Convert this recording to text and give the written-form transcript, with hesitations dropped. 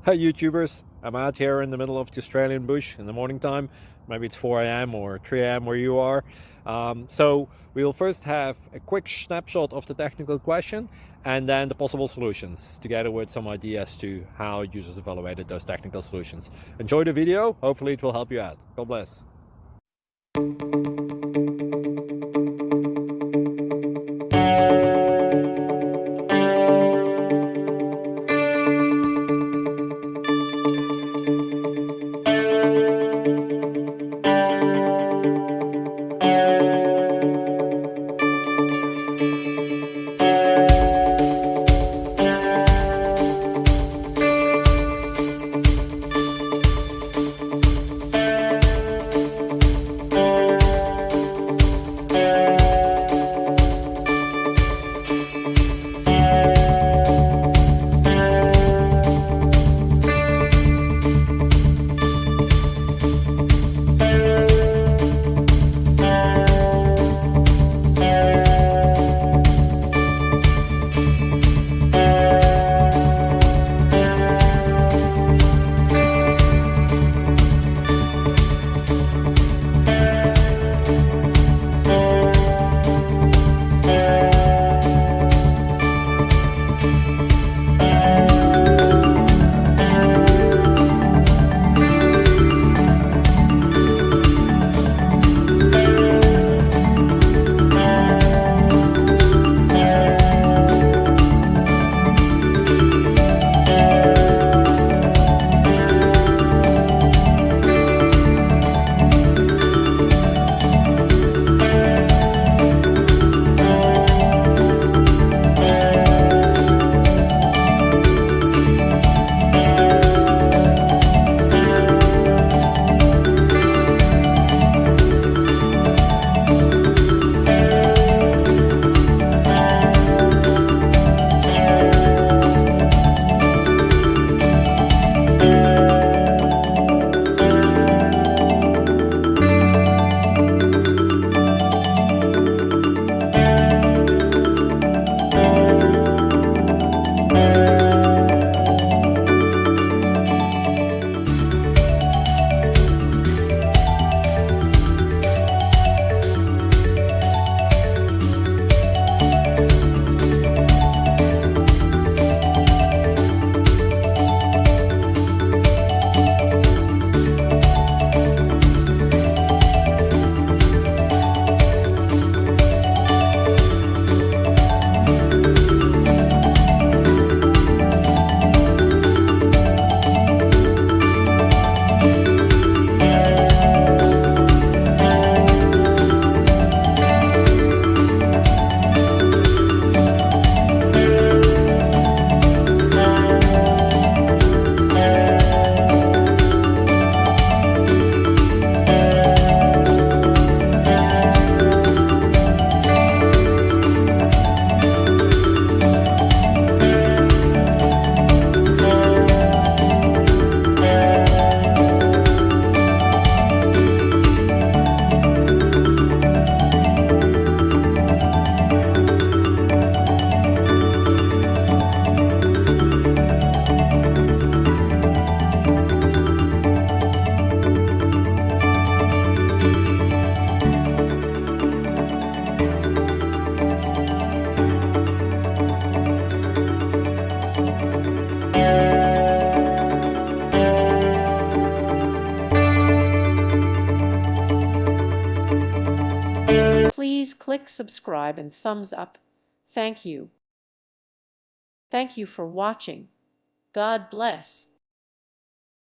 Hi YouTubers, I'm out here in the middle of the Australian bush in the morning time. Maybe it's 4 a.m. or 3 a.m. where you are. So we'll first have a quick snapshot of the technical question and then the possible solutions, together with some ideas to how users evaluated those technical solutions. Enjoy the video, hopefully it will help you out. God bless. Please click subscribe and thumbs up. Thank you. Thank you for watching. God bless.